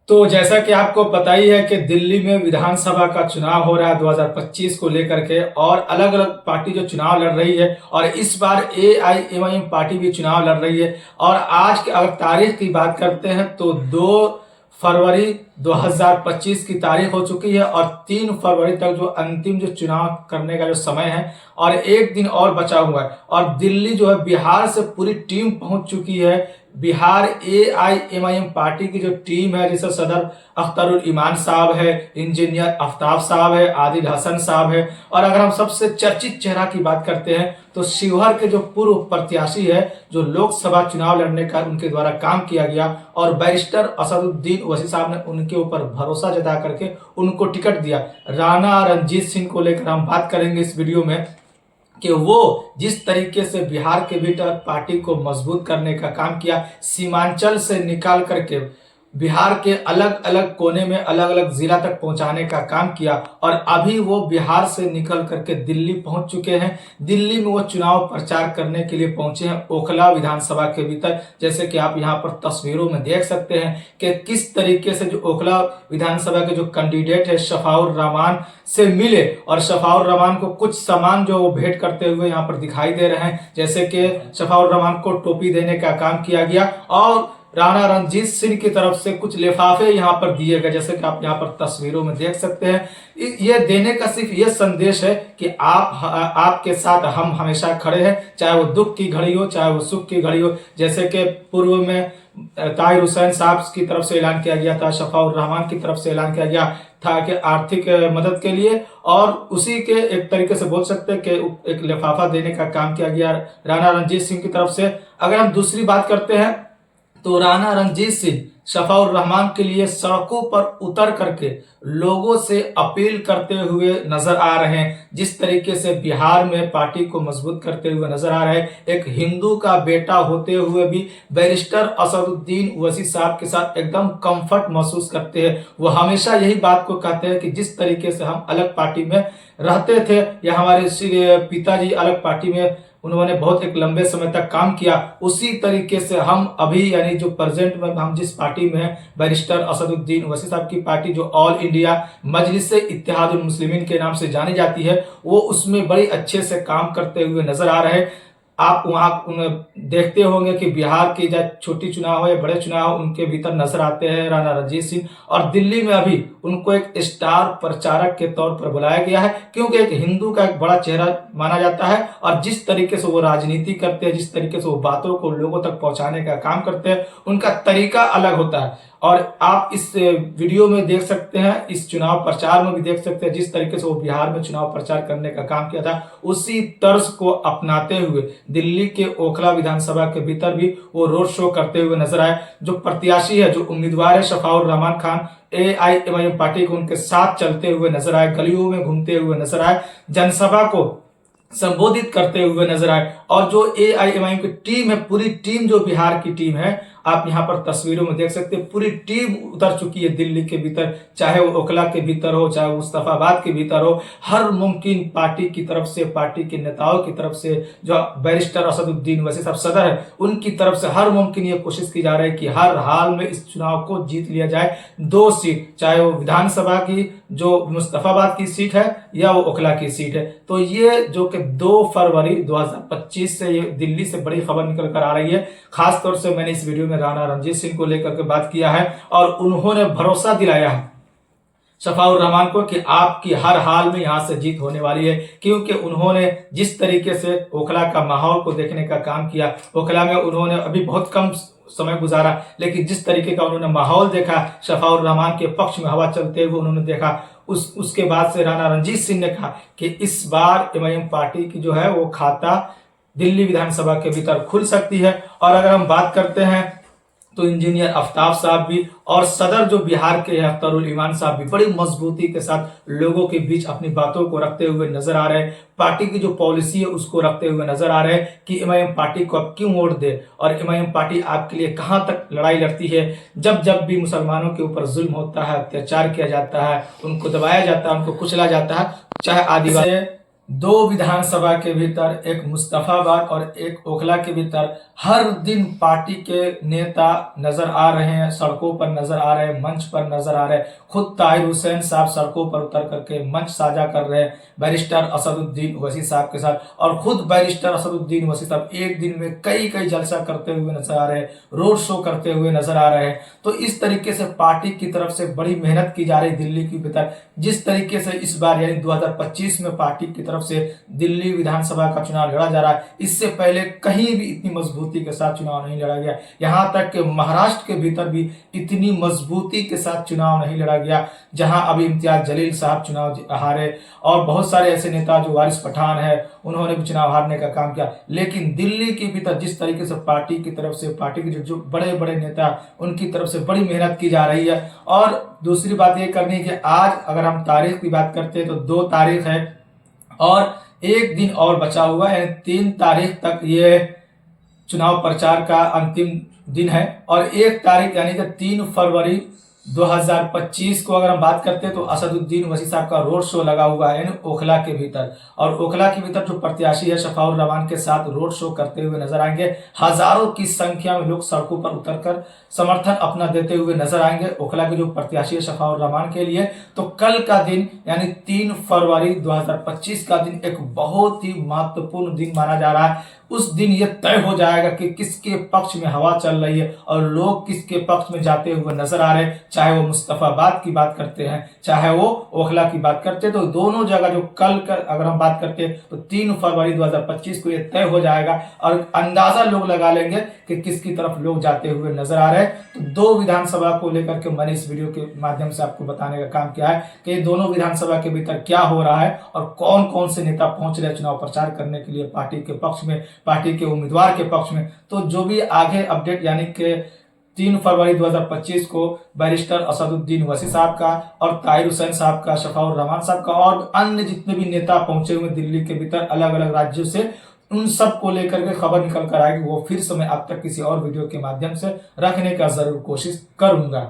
तो जैसा कि आपको पता ही है कि दिल्ली में विधानसभा का चुनाव हो रहा है 2025 को लेकर के, और अलग अलग पार्टी जो चुनाव लड़ रही है, और इस बार एआईएमआईएम पार्टी भी चुनाव लड़ रही है। और आज की अगर तारीख की बात करते हैं तो 2 फरवरी 2025 की तारीख हो चुकी है, और 3 फरवरी तक जो अंतिम जो चुनाव करने का जो समय है, और एक दिन और बचा हुआ है। और दिल्ली जो है बिहार से पूरी टीम पहुंच चुकी है। बिहार एआईएमआईएम पार्टी की जो टीम है, जिसमें सदर अख्तरुल ईमान साहब है, इंजीनियर आफ्ताब साहब है, आदिल हसन साहब है, और अगर हम सबसे चर्चित चेहरा की बात करते हैं तो शिवहर के जो पूर्व प्रत्याशी है, जो लोकसभा चुनाव लड़ने का उनके द्वारा काम किया गया, और बैरिस्टर असदुद्दीन ओवैसी साहब ने उनके ऊपर भरोसा जता करके उनको टिकट दिया। राणा रणजीत सिंह को लेकर हम बात करेंगे इस वीडियो में कि वो जिस तरीके से बिहार के भीतर पार्टी को मजबूत करने का काम किया, सीमांचल से निकाल करके बिहार के अलग अलग कोने में अलग अलग जिला तक पहुंचाने का काम किया, और अभी वो बिहार से निकल करके दिल्ली पहुंच चुके हैं। दिल्ली में वो चुनाव प्रचार करने के लिए पहुंचे हैं ओखला विधानसभा के भीतर। जैसे कि आप यहां पर तस्वीरों में देख सकते हैं कि किस तरीके से जो ओखला विधानसभा के जो कैंडिडेट है शफाउर रहमान से मिले, और शफाउर रहमान को कुछ सामान जो वो भेंट करते हुए यहाँ पर दिखाई दे रहे हैं। जैसे कि शफाउर रहमान को टोपी देने का काम किया गया, और राणा रणजीत सिंह की तरफ से कुछ लिफाफे यहाँ पर दिए गए, जैसे कि आप यहाँ पर तस्वीरों में देख सकते हैं। ये देने का सिर्फ ये संदेश है कि आपके साथ हम हमेशा खड़े हैं, चाहे वो दुख की घड़ी हो, चाहे वो सुख की घड़ी हो। जैसे कि पूर्व में ताहिर हुसैन साहब की तरफ से ऐलान किया गया था, शफाउर रहमान की तरफ से ऐलान किया गया था कि आर्थिक मदद के लिए, और उसी के एक तरीके से बोल सकते हैं कि एक लिफाफा देने का काम किया गया राणा रणजीत सिंह की तरफ से। अगर हम दूसरी बात करते हैं तो राणा रणजीत सिंह शफाउर रहमान के लिए सड़कों पर उतर करके लोगों से अपील करते हुए नजर आ रहे हैं। जिस तरीके से बिहार में पार्टी को मजबूत करते हुए नजर आ रहे हैं, एक हिंदू का बेटा होते हुए भी बैरिस्टर असदुद्दीन ओवैसी साहब के साथ एकदम कंफर्ट महसूस करते हैं। वो हमेशा यही बात को कहते हैं कि जिस तरीके से हम अलग पार्टी में रहते थे, या हमारे पिताजी अलग पार्टी में उन्होंने बहुत एक लंबे समय तक काम किया, उसी तरीके से हम अभी यानी जो प्रेजेंट में हम जिस पार्टी में हैं, बैरिस्टर असदुद्दीन ओवैसी साहब की पार्टी जो ऑल इंडिया मजलिस इत्तेहादुल मुस्लिमीन के नाम से जानी जाती है, वो उसमें बड़ी अच्छे से काम करते हुए नजर आ रहे हैं। आप वहां देखते होंगे कि बिहार की चाहे छोटी चुनाव हो या बड़े चुनाव हो, उनके भीतर नजर आते हैं राणा रणजीत सिंह, और दिल्ली में अभी उनको एक स्टार प्रचारक के तौर पर बुलाया गया है, क्योंकि एक हिंदू का एक बड़ा चेहरा माना जाता है, और जिस तरीके से वो राजनीति करते हैं, जिस तरीके से वो बातों को लोगों तक पहुंचाने का काम करते हैं, उनका तरीका अलग होता है। और आप इस वीडियो में देख सकते हैं, इस चुनाव प्रचार में भी देख सकते हैं, जिस तरीके से वो बिहार में चुनाव प्रचार करने का काम किया था, उसी तर्ज को अपनाते हुए दिल्ली के ओखला विधानसभा के भीतर भी वो रोड शो करते हुए नजर आए। जो प्रत्याशी है, जो उम्मीदवार है शफाउर रहमान खान, एआईएमआईएम पार्टी को उनके साथ चलते हुए नजर आए, गलियों में घूमते हुए नजर आए, जनसभा को संबोधित करते हुए नजर आए। और जो एआईएमआईएम की टीम है, पूरी टीम जो बिहार की टीम है, आप यहां पर तस्वीरों में देख सकते हैं, पूरी टीम उतर चुकी है दिल्ली के भीतर, चाहे वो ओखला के भीतर हो, चाहे वो मुस्तफाबाद के भीतर हो। हर मुमकिन पार्टी की तरफ से, पार्टी के नेताओं की तरफ से, जो बैरिस्टर असदुद्दीन ओवैसी साहब सदर है, उनकी तरफ से हर मुमकिन ये कोशिश की जा रही है कि हर हाल में इस चुनाव को जीत लिया जाए। 2 सीट, चाहे वो विधानसभा की जो मुस्तफाबाद की सीट है या वो ओखला की सीट है। तो ये जो कि 2 फरवरी 2025 से ये दिल्ली से बड़ी खबर निकल कर आ रही है। खासतौर से मैंने इस वीडियो में राणा रणजीत सिंह को लेकर के बात किया है, और उन्होंने भरोसा दिलाया है शफाउर रहमान को कि आपकी हर हाल में यहां से जीत होने वाली है, क्योंकि उन्होंने जिस तरीके से ओखला का माहौल को देखने का काम किया, ओखला में उन्होंने अभी बहुत कम समय गुजारा, लेकिन जिस तरीके का उन्होंने माहौल देखा, शफाउर रहमान के पक्ष में हवा चलते हुए उन्होंने देखा, उसके बाद से राणा रणजीत सिंह ने कहा कि इस बार एमआईएम पार्टी की जो है वो खाता दिल्ली विधानसभा के भीतर खुल सकती है। और अगर हम बात करते हैं तो इंजीनियर आफ्ताब साहब भी और सदर जो बिहार के हैं अख्तरुल ईमान साहब भी बड़ी मजबूती के साथ लोगों के बीच अपनी बातों को रखते हुए नजर आ रहे हैं। पार्टी की जो पॉलिसी है उसको रखते हुए नजर आ रहे हैं कि एमआईएम पार्टी को अब क्यों वोट दे, और एमआईएम पार्टी आपके लिए कहां तक लड़ाई लड़ती है। जब जब भी मुसलमानों के ऊपर जुल्म होता है, अत्याचार किया जाता है, उनको दबाया जाता है, उनको कुचला जाता है, चाहे आदिवासी दो विधानसभा के भीतर, एक मुस्तफाबाद और एक ओखला के भीतर हर दिन पार्टी के नेता नजर आ रहे हैं, सड़कों पर नजर आ रहे हैं, मंच पर नजर आ रहे हैं। खुद ताहिर हुसैन साहब सड़कों पर उतर करके मंच साझा कर रहे हैं बैरिस्टर असदुद्दीन ओवैसी साहब के साथ, और खुद बैरिस्टर असदुद्दीन ओवैसी साहब एक दिन में कई कई जलसा करते हुए नजर आ रहे हैं, रोड शो करते हुए नजर आ रहे हैं। तो इस तरीके से पार्टी की तरफ से बड़ी मेहनत की जा रही दिल्ली के भीतर। जिस तरीके से इस बार यानी 2025 में पार्टी की तरफ से दिल्ली विधानसभा का चुनाव लड़ा जा रहा है, इससे पहले कहीं भी इतनी मजबूती के साथ चुनाव नहीं लड़ा गया। यहां तक कि महाराष्ट्र के भीतर भी इतनी मजबूती के साथ चुनाव नहीं लड़ा गया, जहां अभी इम्तियाज जलील साहब चुनाव हारे, और बहुत सारे ऐसे नेता जो वारिस पठान है उन्होंने भी चुनाव हारने का काम किया। लेकिन दिल्ली के भीतर जिस तरीके से पार्टी की तरफ से, पार्टी के जो बड़े बड़े नेता उनकी तरफ से बड़ी मेहनत की जा रही है। और दूसरी बात ये करनी है कि आज अगर हम तारीख की बात करते हैं तो 2 तारीख है और एक दिन और बचा हुआ है, 3 तारीख तक ये चुनाव प्रचार का अंतिम दिन है। और 1 तारीख यानी कि 3 फरवरी 2025 को अगर हम बात करते हैं तो असदुद्दीन ओवैसी साहब का रोड शो लगा हुआ है यानी ओखला के भीतर, और ओखला के भीतर जो प्रत्याशी है शफाउर रहमान के साथ रोड शो करते हुए नजर आएंगे। हजारों की संख्या में लोग सड़कों पर उतरकर समर्थन अपना देते हुए नजर आएंगे ओखला के जो प्रत्याशी है शफाउर रहमान के लिए। तो कल का दिन यानी 3 फरवरी 2025 का दिन एक बहुत ही महत्वपूर्ण दिन माना जा रहा है। उस दिन यह तय हो जाएगा कि किसके पक्ष में हवा चल रही है और लोग किसके पक्ष में जाते हुए नजर आ रहे हैं। चाहे वो मुस्तफाबाद की बात करते हैं, चाहे वो ओखला की बात करते हैं, तो दोनों जगह जो कल का अगर हम बात करते हैं तो 3 फरवरी 2025 को यह तय हो जाएगा और अंदाजा लोग लगा लेंगे कि किसकी तरफ लोग जाते हुए नजर आ रहे हैं। तो 2 विधानसभा को लेकर के मैंने इस वीडियो के माध्यम से आपको बताने का काम किया है कि दोनों विधानसभा के भीतर क्या हो रहा है और कौन कौन से नेता पहुंच रहे हैं चुनाव प्रचार करने के लिए पार्टी के पक्ष में, पार्टी के उम्मीदवार के पक्ष में। तो जो भी आगे अपडेट यानी कि 3 फरवरी 2025 को बैरिस्टर असदुद्दीन ओवैसी साहब का और ताहिर हुसैन साहब का, शफाउर रहमान साहब का और अन्य जितने भी नेता पहुंचे हुए दिल्ली के भीतर अलग अलग राज्यों से, उन सब को लेकर के खबर निकल कर आएगी, वो फिर से मैं अब तक किसी और वीडियो के माध्यम से रखने का जरूर कोशिश करूंगा।